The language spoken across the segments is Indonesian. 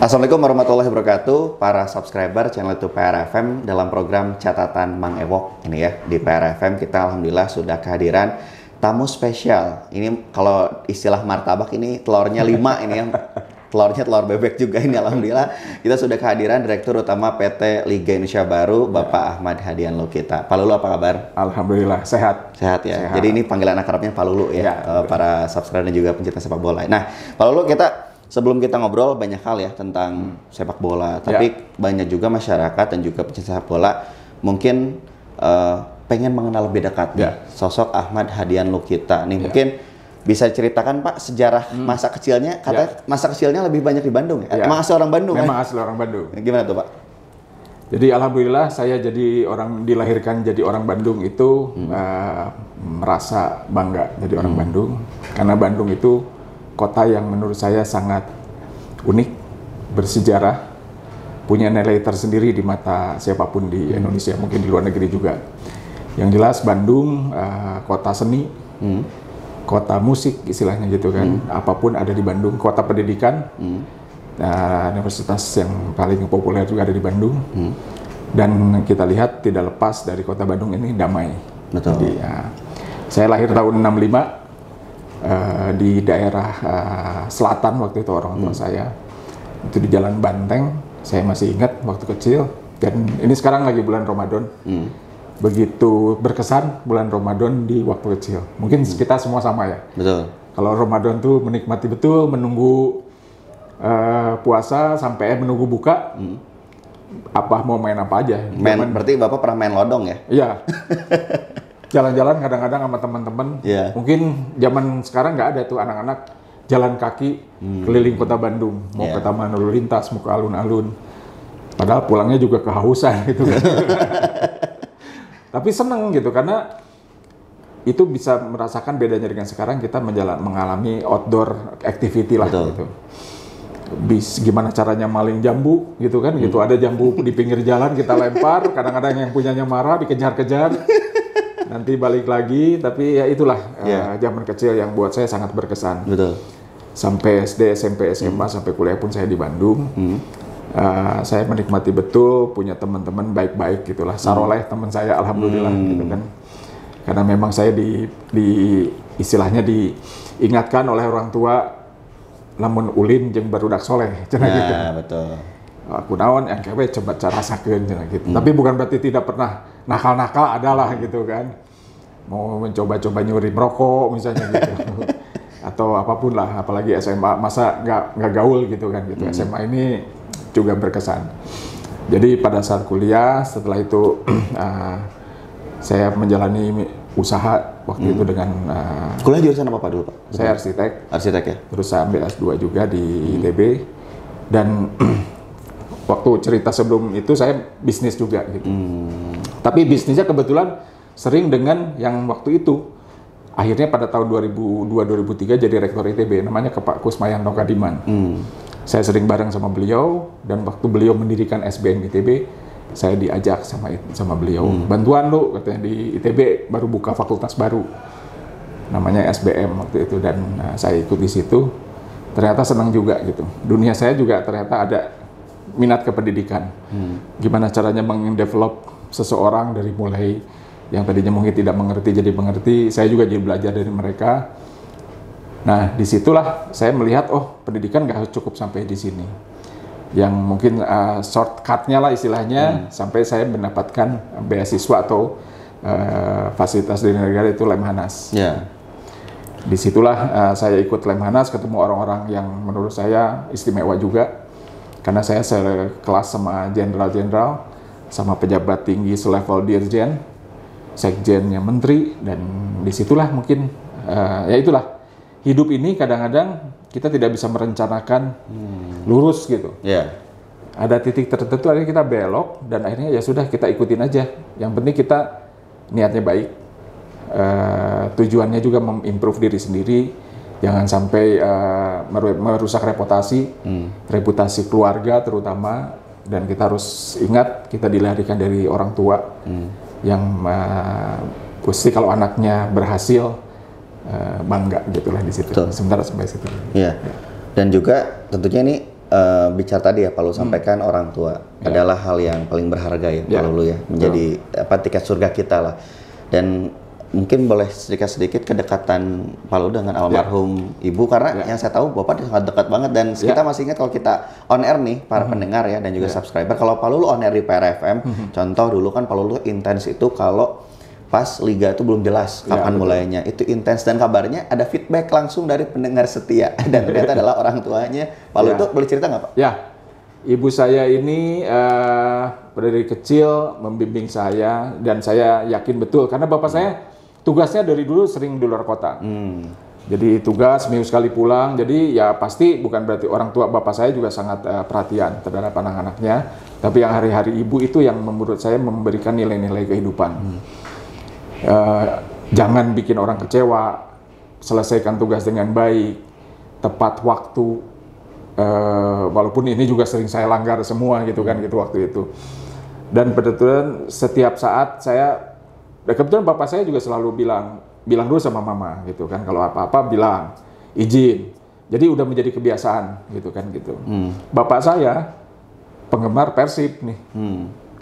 Assalamualaikum warahmatullahi wabarakatuh, para subscriber channel YouTube PRFM dalam program Catatan Mang Ewok ini ya. Di PRFM kita alhamdulillah sudah kehadiran tamu spesial. Ini kalau istilah martabak ini telurnya 5 ini ya. Telurnya telur bebek juga ini alhamdulillah. Kita sudah kehadiran Direktur Utama PT Liga Indonesia Baru, Bapak Ahmad Hadian Lukita. Pak Lulu apa kabar? Alhamdulillah sehat. Sehat ya. Sehat. Jadi ini panggilan akrabnya Pak Lulu ya, para subscriber dan juga pencinta sepak bola. Nah, Pak Lulu, sebelum kita ngobrol banyak hal ya tentang sepak bola, tapi banyak juga masyarakat dan juga pencinta sepak bola mungkin pengen mengenal lebih dekat sosok Ahmad Hadian Lukita nih. Mungkin bisa ceritakan Pak sejarah masa kecilnya, katanya masa kecilnya lebih banyak di Bandung ya? Emang asli orang Bandung? Memang asli orang Bandung. Gimana tuh Pak? Jadi alhamdulillah saya dilahirkan jadi orang Bandung itu merasa bangga jadi orang Bandung. Karena Bandung itu kota yang menurut saya sangat unik, bersejarah, punya nilai tersendiri di mata siapapun di Indonesia, mungkin di luar negeri juga. Yang jelas Bandung kota seni, kota musik istilahnya gitu kan, apapun ada di Bandung, kota pendidikan, universitas yang paling populer juga ada di Bandung, dan kita lihat tidak lepas dari kota Bandung ini damai. Betul. Jadi, saya lahir tahun 65 di daerah selatan waktu itu orang tua saya, itu di Jalan Banteng, saya masih ingat waktu kecil, dan ini sekarang lagi bulan Ramadan. Begitu berkesan bulan Ramadan di waktu kecil. Mungkin kita semua sama ya. Betul. Kalau Ramadan tuh menikmati betul, menunggu puasa sampai menunggu buka. Apa mau main apa aja. Berarti Bapak pernah main lodong ya? Iya. Jalan-jalan kadang-kadang sama teman-teman. Mungkin zaman sekarang nggak ada tuh anak-anak jalan kaki keliling kota Bandung. Mau ke Taman Lalu Lintas, mau ke alun-alun. Padahal pulangnya juga kehausan gitu kan. Tapi seneng gitu karena itu bisa merasakan bedanya dengan sekarang kita mengalami outdoor activity lah gitu. Gimana caranya maling jambu gitu kan, gitu ada jambu di pinggir jalan kita lempar, kadang-kadang yang punyanya marah dikejar-kejar, nanti balik lagi, tapi ya itulah zaman kecil yang buat saya sangat berkesan. Betul. Sampai SD, SMP, SMA, sampai kuliah pun saya di Bandung. Saya menikmati betul punya teman-teman baik-baik gitulah, saroleh teman saya alhamdulillah gitu kan, karena memang saya istilahnya diingatkan oleh orang tua lamun ulin jeung barudak soleh cenah gitu. Betul. Aku naon yang kewe coba cara rasakeun cenah gitu. Tapi bukan berarti tidak pernah nakal-nakal adalah gitu kan, mau mencoba-coba nyuri merokok misalnya gitu. Atau apapun lah, apalagi SMA masa nggak gaul gitu kan gitu. SMA ini juga berkesan. Jadi pada saat kuliah setelah itu saya menjalani usaha waktu itu dengan kuliah jurusan apa Pak dulu Pak? Saya arsitek. Arsitek ya. Terus saya ambil S2 juga di ITB, dan waktu cerita sebelum itu saya bisnis juga gitu. Tapi bisnisnya kebetulan sering dengan yang waktu itu. Akhirnya pada tahun 2002-2003 jadi rektor ITB, namanya Pak Kusmayanto Kadiman. Saya sering bareng sama beliau, dan waktu beliau mendirikan SBM ITB, saya diajak sama beliau. Bantuan lu, katanya di ITB baru buka fakultas baru, namanya SBM waktu itu, dan saya ikut di situ. Ternyata senang juga gitu. Dunia saya juga ternyata ada minat ke pendidikan. Gimana caranya mendevelop seseorang dari mulai yang tadinya mungkin tidak mengerti jadi mengerti, saya juga jadi belajar dari mereka. Nah, disitulah saya melihat, oh pendidikan nggak cukup sampai di sini. Yang mungkin shortcut-nya lah istilahnya, sampai saya mendapatkan beasiswa atau fasilitas dari negara itu Lemhanas. Disitulah saya ikut Lemhanas, ketemu orang-orang yang menurut saya istimewa juga. Karena saya sekelas sama jenderal-jenderal, sama pejabat tinggi selevel dirjen, sekjennya menteri, dan disitulah mungkin ya itulah. Hidup ini kadang-kadang kita tidak bisa merencanakan lurus gitu. Ada titik tertentu akhirnya kita belok, dan akhirnya ya sudah kita ikutin aja. Yang penting kita niatnya baik, tujuannya juga mengimprove diri sendiri, jangan sampai merusak reputasi keluarga terutama, dan kita harus ingat kita dilahirkan dari orang tua yang pasti kalau anaknya berhasil bangga gitulah di situ. Sementara sampai situ. Iya. Dan juga tentunya ini bicara tadi ya, Pak Lulu sampaikan orang tua adalah hal yang paling berharga ya, Pak Lulu ya, menjadi tiket surga kita lah. Dan mungkin boleh sedikit kedekatan Pak Lulu dengan almarhum Ibu, karena yang saya tahu Bapak sangat dekat banget, dan kita masih ingat kalau kita on air nih, para pendengar ya, dan juga subscriber, kalau Pak Lulu on air di PRFM, contoh dulu kan Pak Lulu intens itu kalau pas liga itu belum jelas kapan mulainya, itu intens, dan kabarnya ada feedback langsung dari pendengar setia, dan ternyata adalah orang tuanya. Pak Lulu tuh boleh cerita nggak, Pak? Ya, ibu saya ini dari kecil membimbing saya, dan saya yakin betul karena bapak saya tugasnya dari dulu sering di luar kota. Jadi tugas seminggu sekali pulang, jadi ya pasti bukan berarti orang tua bapak saya juga sangat perhatian terhadap anak-anaknya, tapi yang hari-hari ibu itu yang menurut saya memberikan nilai-nilai kehidupan. Jangan bikin orang kecewa, selesaikan tugas dengan baik, tepat waktu, walaupun ini juga sering saya langgar semua gitu kan gitu waktu itu. Dan kebetulan setiap saat saya, kebetulan bapak saya juga selalu bilang dulu sama mama gitu kan, kalau apa-apa bilang izin. Jadi udah menjadi kebiasaan gitu kan gitu. Bapak saya penggemar Persib nih,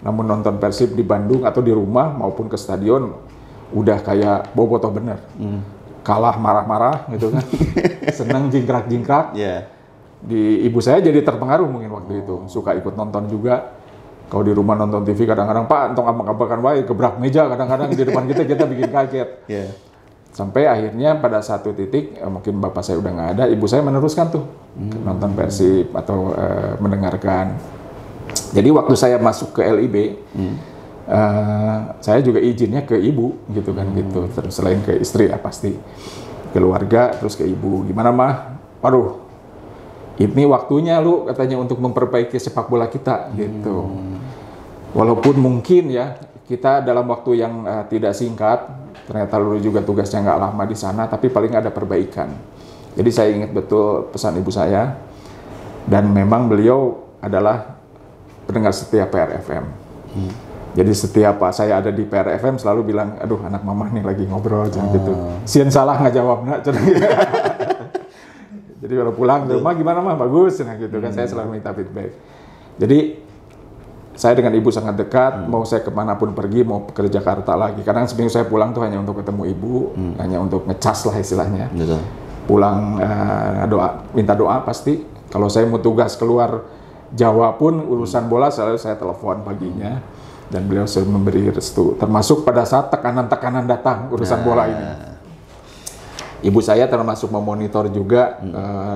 namun nonton Persib di Bandung atau di rumah maupun ke stadion udah kayak bobotoh bener, kalah marah-marah gitu kan, seneng jingkrak-jingkrak. Di ibu saya jadi terpengaruh mungkin waktu itu, suka ikut nonton juga. Kalau di rumah nonton TV kadang-kadang, Pak, entong abang-abangkan wae, gebrak meja kadang-kadang di depan kita bikin kaget. Sampai akhirnya pada satu titik, mungkin bapak saya udah nggak ada, ibu saya meneruskan tuh nonton Persib atau mendengarkan. Jadi waktu saya masuk ke LIB, saya juga izinnya ke ibu gitu kan gitu, terus selain ke istri ya pasti keluarga, terus ke ibu, gimana mah, waduh ini waktunya lu katanya untuk memperbaiki sepak bola kita gitu. Walaupun mungkin ya kita dalam waktu yang tidak singkat, ternyata lu juga tugasnya nggak lama di sana, tapi paling ada perbaikan. Jadi saya ingat betul pesan ibu saya, dan memang beliau adalah pendengar setia PRFM. Jadi setiap saya ada di PRFM selalu bilang, aduh anak mama nih lagi ngobrol jangan gitu. Sieun salah nggak jawabnya. Jadi kalau pulang ke rumah gimana mah, bagus nah gitu kan, saya selalu minta feedback. Jadi saya dengan ibu sangat dekat, mau saya kemanapun pergi, mau ke Jakarta lagi. Kadang seminggu saya pulang tuh hanya untuk ketemu ibu, hanya untuk ngecas lah istilahnya. Pulang minta doa pasti. Kalau saya mau tugas keluar Jawa pun urusan bola selalu saya telepon paginya. Dan beliau selalu memberi restu, termasuk pada saat tekanan-tekanan datang urusan bola ini. Ibu saya termasuk memonitor juga,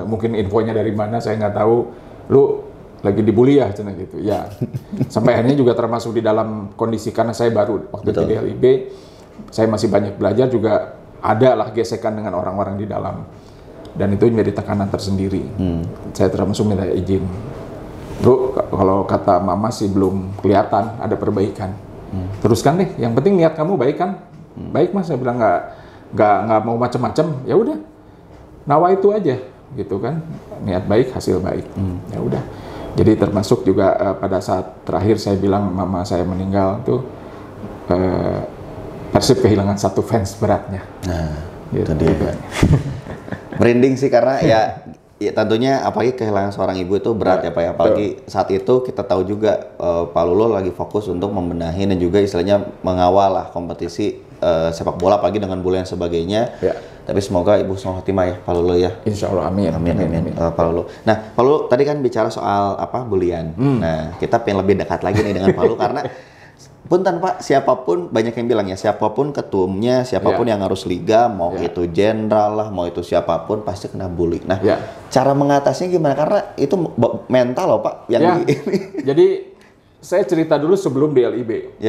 mungkin infonya dari mana saya nggak tahu. Lu lagi dibully ya, cina gitu. Ya, sampai akhirnya juga termasuk di dalam kondisi, karena saya baru waktu itu di LIB, saya masih banyak belajar juga, ada lah gesekan dengan orang-orang di dalam, dan itu menjadi tekanan tersendiri. Saya termasuk minta izin. Bro, kalau kata mama sih belum kelihatan ada perbaikan. Teruskan deh, yang penting niat kamu baik kan? Baik mas, saya bilang nggak mau macam-macam. Ya udah, nawa itu aja, gitu kan? Niat baik, hasil baik. Ya udah. Jadi termasuk juga pada saat terakhir saya bilang mama saya meninggal tuh, Persib kehilangan satu fans beratnya. Nah, gitu. Itu dia. Merinding sih karena ya tentunya apalagi kehilangan seorang ibu itu berat ya Pak ya, apalagi saat itu kita tahu juga Pak Lulu lagi fokus untuk membenahi dan juga istilahnya mengawal lah kompetisi sepak bola apalagi dengan bola yang sebagainya. Tapi semoga ibu semua khotimah ya Pak Lulu ya. Insya Allah, amin. Pak Lulu. Nah Pak Lulu tadi kan bicara soal bulian. Nah kita pengen lebih dekat lagi nih dengan Pak Lulu karena punten Pak, siapapun, banyak yang bilang ya, siapapun ketumnya, siapapun yang harus liga, mau itu jenderal lah, mau itu siapapun, pasti kena bully. Nah, cara mengatasinya gimana? Karena itu mental loh Pak. Jadi, saya cerita dulu sebelum di LIB.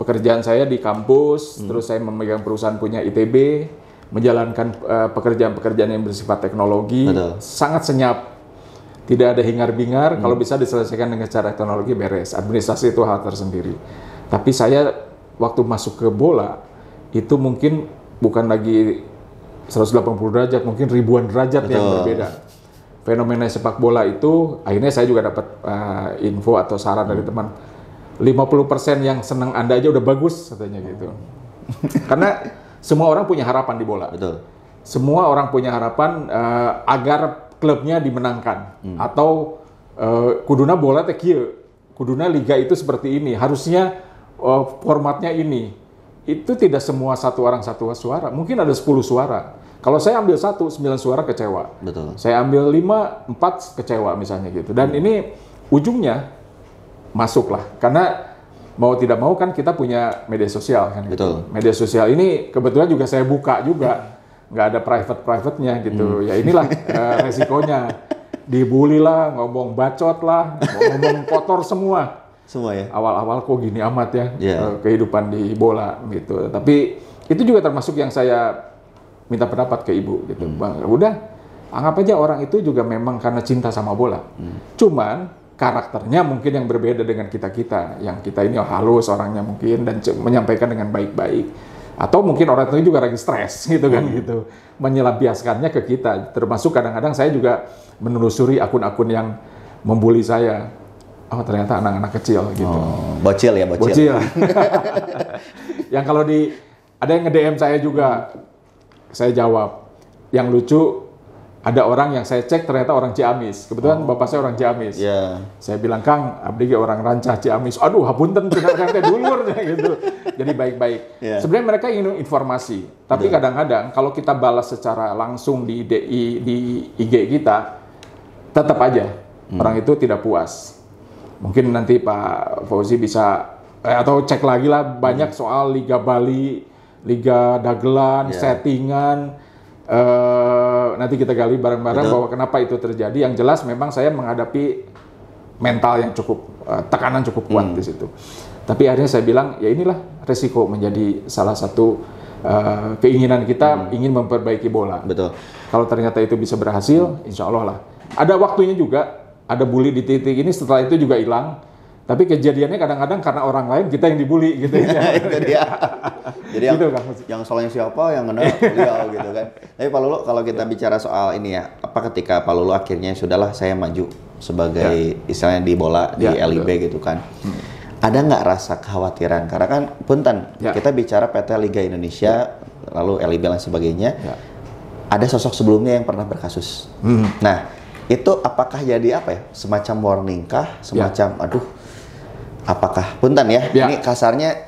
Pekerjaan saya di kampus, terus saya memegang perusahaan punya ITB, menjalankan pekerjaan-pekerjaan yang bersifat teknologi, sangat senyap. Tidak ada hingar-bingar, kalau bisa diselesaikan dengan cara teknologi beres. Administrasi itu hal tersendiri. Tapi saya waktu masuk ke bola, itu mungkin bukan lagi 180 derajat, mungkin ribuan derajat yang berbeda. Fenomena sepak bola itu, akhirnya saya juga dapat info atau saran dari teman, 50% yang senang Anda aja udah bagus, katanya gitu. Karena semua orang punya harapan di bola. Semua orang punya harapan agar klubnya dimenangkan atau kuduna bola teh kieu, kuduna liga itu seperti ini, harusnya formatnya ini. Itu tidak semua satu orang satu suara, mungkin ada 10 suara. Kalau saya ambil 9 suara kecewa. Betul. Saya ambil 5, 4 kecewa misalnya gitu. Dan ini ujungnya masuklah, karena mau tidak mau kan kita punya media sosial kan. Betul. Gitu. Media sosial ini kebetulan juga saya buka juga, nggak ada private-nya gitu. Ya inilah resikonya. Dibully lah, ngomong bacot lah, ngomong kotor semua. Semua ya? Awal-awal kok gini amat ya kehidupan di bola gitu. Tapi itu juga termasuk yang saya minta pendapat ke ibu gitu. Bang, udah anggap aja orang itu juga memang karena cinta sama bola. Cuman karakternya mungkin yang berbeda dengan kita-kita. Yang kita ini halus orangnya mungkin dan menyampaikan dengan baik-baik. Atau mungkin orang itu juga lagi stres gitu kan gitu. Menyelampiaskannya ke kita. Termasuk kadang-kadang saya juga menelusuri akun-akun yang membuli saya. Oh ternyata anak-anak kecil gitu. Oh, bocil ya, bocil. Bocil. Yang kalau ada yang nge-DM saya juga, saya jawab. Yang lucu, ada orang yang saya cek ternyata orang Ciamis. Kebetulan bapak saya orang Ciamis. Yeah. Saya bilang, Kang, abdi ge orang Rancah Ciamis. Aduh, hapunten ternyata dulur gitu. Jadi baik-baik. Yeah. Sebenarnya mereka ingin informasi. Tapi kadang-kadang kalau kita balas secara langsung di IG kita, tetap aja orang itu tidak puas. Mungkin nanti Pak Fauzi bisa atau cek lagi lah banyak soal Liga Bali, Liga Dagelan, settingan. Nanti kita gali bareng-bareng bahwa kenapa itu terjadi. Yang jelas memang saya menghadapi mental yang cukup tekanan cukup kuat di situ. Tapi akhirnya saya bilang ya inilah resiko menjadi salah satu keinginan kita ingin memperbaiki bola. Betul. Kalau ternyata itu bisa berhasil, insya Allah lah. Ada waktunya juga. Ada bully di titik ini, setelah itu juga hilang. Tapi kejadiannya kadang-kadang karena orang lain kita yang dibully gitu ya. Itu dia. Jadi gitu, yang salahnya siapa, yang kena beliau gitu kan. Tapi Pak Lulu, kalau kita bicara soal ini ya, apa ketika Pak Lulu akhirnya sudahlah saya maju sebagai istilahnya di bola di LIB gitu kan. Ada nggak rasa kekhawatiran? Karena kan punten, kita bicara PT Liga Indonesia, lalu LIB dan sebagainya. Ada sosok sebelumnya yang pernah berkasus. Nah, itu apakah jadi apa ya? Semacam warning kah? Semacam aduh, apakah punten ya? Ini kasarnya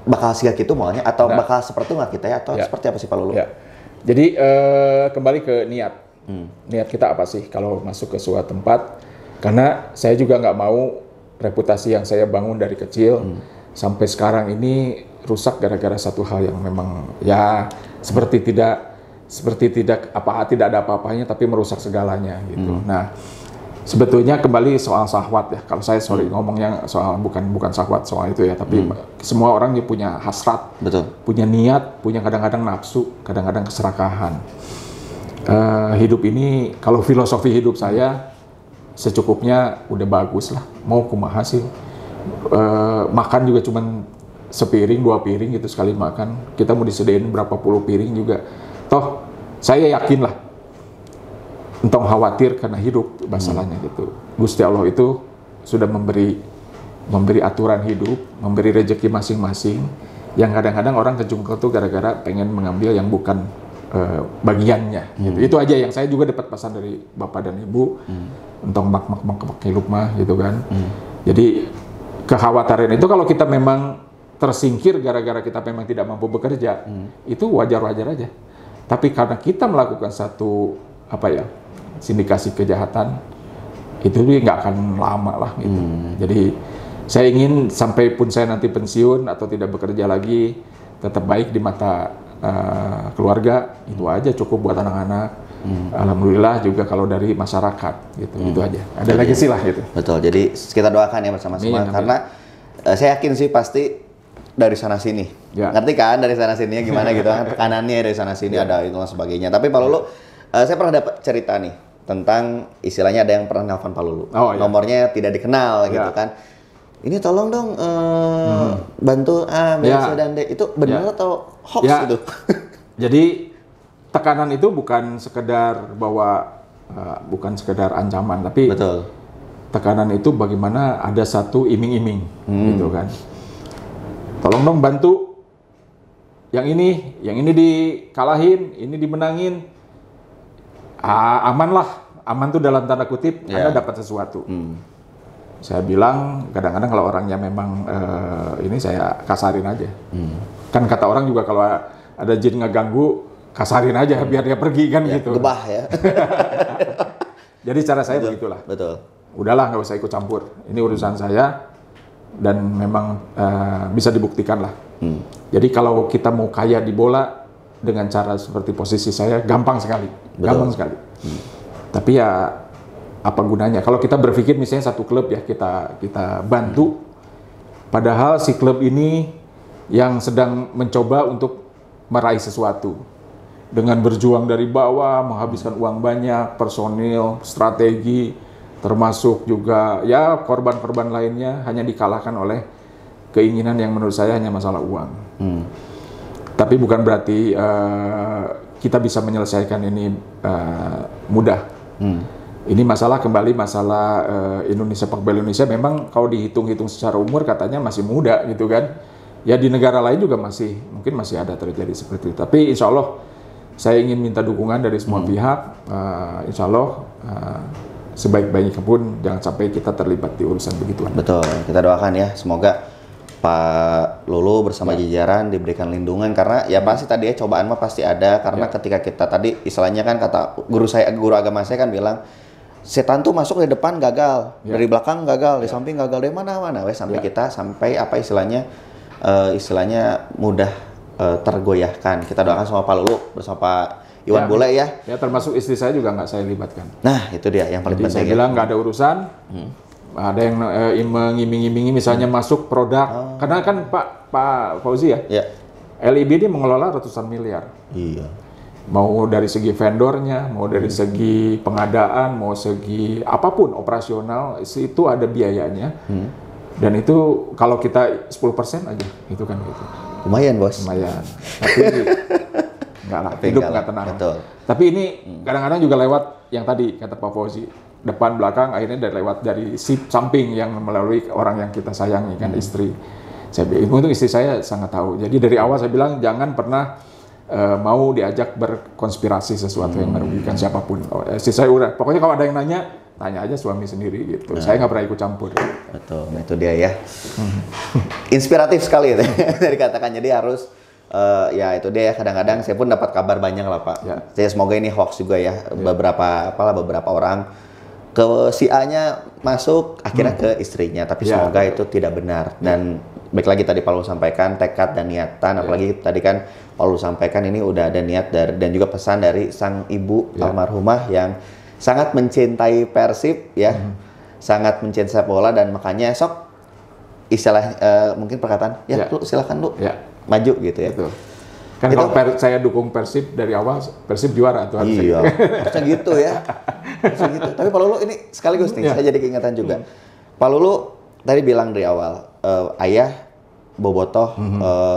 bakal siap gitu maunya atau bakal seperti nggak kita ya? Atau seperti apa sih Pak Lulu? Jadi kembali ke niat. Niat kita apa sih kalau masuk ke suatu tempat? Karena saya juga nggak mau reputasi yang saya bangun dari kecil sampai sekarang ini rusak gara-gara satu hal yang memang ya seperti tidak ada apa-apanya tapi merusak segalanya gitu. Nah, sebetulnya kembali soal syahwat ya. Kalau saya ngomongnya soal bukan syahwat soal itu ya, tapi semua orang punya hasrat, punya niat, punya kadang-kadang nafsu, kadang-kadang keserakahan. Hidup ini kalau filosofi hidup saya secukupnya udah bagus lah. Mau kumaha sih? Makan juga cuman sepiring, 2 piring gitu sekali makan. Kita mau disediain berapa puluh piring juga. Toh, saya yakin lah, entong khawatir karena hidup masalahnya gitu. Gusti Allah itu sudah memberi aturan hidup, memberi rezeki masing-masing. Yang kadang-kadang orang kejungkel tuh gara-gara pengen mengambil yang bukan bagiannya. Gitu. Itu aja yang saya juga dapat pesan dari bapak dan ibu, entong mak hidup mah gitu kan. Jadi kekhawatiran itu kalau kita memang tersingkir gara-gara kita memang tidak mampu bekerja, itu wajar-wajar aja. Tapi karena kita melakukan satu sindikasi kejahatan, itu nggak akan lama lah gitu. Jadi saya ingin sampai pun saya nanti pensiun atau tidak bekerja lagi, tetap baik di mata keluarga, itu aja cukup buat anak-anak. Alhamdulillah juga kalau dari masyarakat gitu, itu aja. Ada lagi sih lah gitu. Betul. Jadi kita doakan ya bersama-sama karena saya yakin sih pasti dari sana sini, ngerti kan dari sana sininya gimana gitu kan, tekanannya dari sana sini ada itu dan sebagainya. Tapi Pak Lulu, saya pernah dapat cerita nih tentang istilahnya ada yang pernah nelfon Pak Lulu, nomornya tidak dikenal gitu kan. Ini tolong dong bantu A, B, C dan D, itu benar atau hoax itu? Jadi tekanan itu bukan sekedar ancaman, tapi tekanan itu bagaimana ada satu iming-iming gitu kan. Tolong dong bantu yang ini dikalahin, ini dimenangin, aman lah aman tuh dalam tanda kutip, Anda dapat sesuatu. Saya bilang kadang-kadang kalau orangnya memang ini saya kasarin aja. Kan kata orang juga kalau ada jin ngeganggu, kasarin aja biar dia pergi kan gitu. Gebah ya. Jadi cara saya begitulah. Betul. Udahlah nggak usah ikut campur. Ini urusan saya dan memang bisa dibuktikan lah. Jadi kalau kita mau kaya di bola dengan cara seperti posisi saya, gampang sekali. Gampang sekali. Tapi ya apa gunanya? Kalau kita berpikir misalnya satu klub ya kita bantu, padahal si klub ini yang sedang mencoba untuk meraih sesuatu dengan berjuang dari bawah, menghabiskan uang banyak, personil, strategi, termasuk juga ya korban-korban lainnya hanya dikalahkan oleh keinginan yang menurut saya hanya masalah uang. Tapi bukan berarti kita bisa menyelesaikan ini mudah. Ini masalah Indonesia, sepak bola Indonesia memang kalau dihitung-hitung secara umur katanya masih muda gitu kan. Ya di negara lain juga mungkin masih ada terjadi seperti itu. Tapi insya Allah saya ingin minta dukungan dari semua pihak. Insya Allah sebaik-baiknya pun jangan sampai kita terlibat di urusan begituan. Betul, kita doakan ya semoga Pak Lulu bersama jajaran diberikan lindungan karena ya pasti tadi ya cobaan mah pasti ada karena ketika kita tadi istilahnya kan kata guru agama saya kan bilang setan tuh masuk di depan gagal, dari belakang gagal, di samping gagal, dari mana-mana sampai kita sampai apa istilahnya mudah tergoyahkan. Kita doakan sama Pak Lulu bersama Pak Iwan Bule ya. Ya termasuk istri saya juga nggak saya libatkan. Nah itu dia yang paling penting. Saya bilang nggak ada urusan. Ada yang mengiming-imingi misalnya masuk produk, karena kan Pak Fauzi ya, LIB ini mengelola ratusan miliar. Iya. Mau dari segi vendornya, mau dari segi pengadaan, mau segi apapun operasional, itu ada biayanya. Dan itu kalau kita 10% aja, itu kan gitu. Lumayan bos. Lumayan. Tapi enggak lah, hidup nggak tenang. Betul. Tapi ini kadang-kadang juga lewat yang tadi kata Pak Fauzi. Depan belakang akhirnya lewat dari samping yang melalui orang yang kita sayangi kan istri. Saya untung istri saya sangat tahu. Jadi dari awal saya bilang jangan pernah mau diajak berkonspirasi sesuatu yang merugikan siapapun. Istri saya udah pokoknya kalau ada yang nanya tanya aja suami sendiri gitu. Saya nggak pernah ikut campur. Betul, itu dia ya. Inspiratif sekali dari katakan. Jadi harus ya itu dia ya kadang-kadang saya pun dapat kabar banyak lah Pak. Saya semoga ini hoax juga ya. Beberapa orang ke si A-nya masuk akhirnya ke istrinya, tapi semoga itu tidak benar. Dan baik lagi tadi Pak Lulu sampaikan tekad dan niatan, apalagi tadi kan Pak Lulu sampaikan ini udah ada niat dan juga pesan dari sang ibu almarhumah yang sangat mencintai Persib ya, sangat mencintai sepak bola dan makanya sok istilah mungkin perkataan lu silakan lu maju gitu ya. Betul. Kan kalau saya dukung Persib dari awal, Persib juara tuh harusnya. Iya, harusnya gitu ya. Harusnya gitu. Tapi Pak Lulu ini sekaligus nih, saya jadi keingetan juga. Pak Lulu tadi bilang dari awal, ayah bobotoh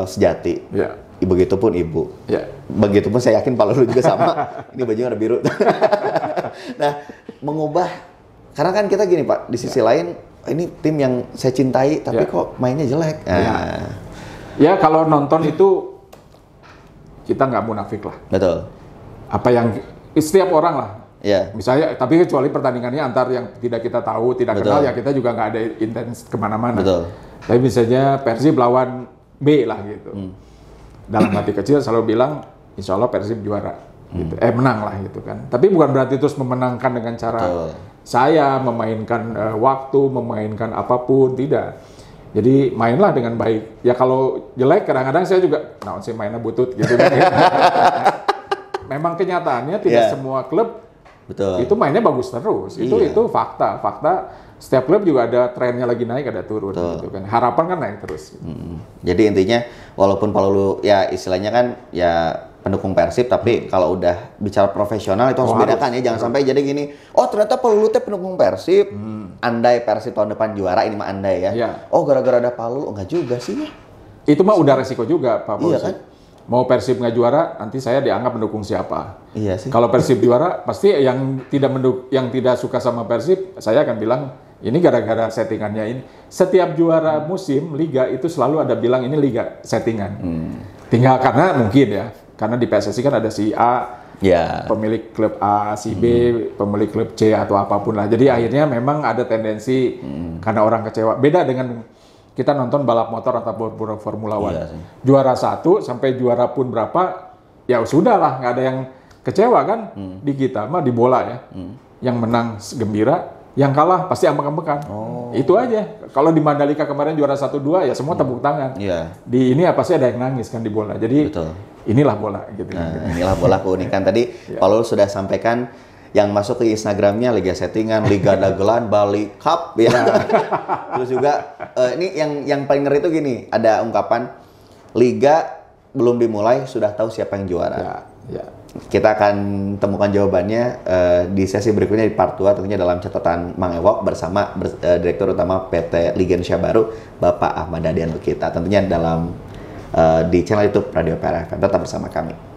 sejati. Begitupun ibu. Begitupun saya yakin Pak Lulu juga sama. Ini bajunya ada biru. Nah, mengubah, karena kan kita gini Pak, di sisi lain, ini tim yang saya cintai, tapi kok mainnya jelek. Ya kalau nonton itu, kita nggak munafik lah. Betul. Apa yang setiap orang lah. Misalnya, tapi kecuali pertandingannya antar yang tidak kita tahu, tidak kenal ya kita juga nggak ada intens kemana-mana. Betul. Tapi misalnya Persib lawan B lah gitu. Dalam hati kecil selalu bilang, insya Allah Persib juara. Gitu. Menang lah gitu kan. Tapi bukan berarti terus memenangkan dengan cara saya memainkan waktu, memainkan apapun, tidak. Jadi mainlah dengan baik. Ya kalau jelek kadang-kadang saya juga, sih mainnya butut gitu kan. Memang kenyataannya tidak semua klub itu mainnya bagus terus. Itu fakta. Setiap klub juga ada trennya lagi naik, ada turun gitu kan. Harapan kan naik terus. Jadi intinya walaupun Pak Lulu ya istilahnya kan ya pendukung Persib, tapi kalau udah bicara profesional itu harus bedakan ya, jangan sampai jadi gini, ternyata Pak Lulu teh pendukung Persib, andai Persib tahun depan juara, ini mah andai ya. Gara-gara ada Pak Lulu, enggak juga sih ya. Itu mah udah resiko juga Pak Fauzi. Iya kan? Mau Persib nggak juara, nanti saya dianggap mendukung siapa. Iya sih. Kalau Persib juara, pasti yang tidak suka sama Persib, saya akan bilang, ini gara-gara settingannya ini. Setiap juara musim, Liga itu selalu ada bilang ini Liga settingan. Tinggal karena mungkin ya, karena di PSSI kan ada si A, pemilik klub A, si B, pemilik klub C atau apapun lah. Jadi akhirnya memang ada tendensi karena orang kecewa. Beda dengan kita nonton balap motor atau Formula One. Juara 1 sampai juara pun berapa, ya sudah lah, nggak ada yang kecewa kan. Di kita mah di bola ya. Yang menang gembira, yang kalah pasti ambek-ambekan. Itu aja. Kalau di Mandalika kemarin juara 1-2 ya semua tepuk tangan. Di ini ya pasti ada yang nangis kan di bola. Jadi inilah bola gitu. Inilah bola keunikan tadi. Kalau sudah sampaikan yang masuk ke Instagramnya Liga Settingan, Liga Dagelan, Bali Cup ya. Terus juga ini yang paling ngeri itu gini, ada ungkapan liga belum dimulai sudah tahu siapa yang juara. Kita akan temukan jawabannya di sesi berikutnya di part 2 tentunya dalam catatan Mang Ewok bersama Direktur Utama PT Liga Indonesia Baru Bapak Ahmad Dadian Lukita. Tentunya dalam di channel YouTube Radio PRFM. Tetap bersama kami.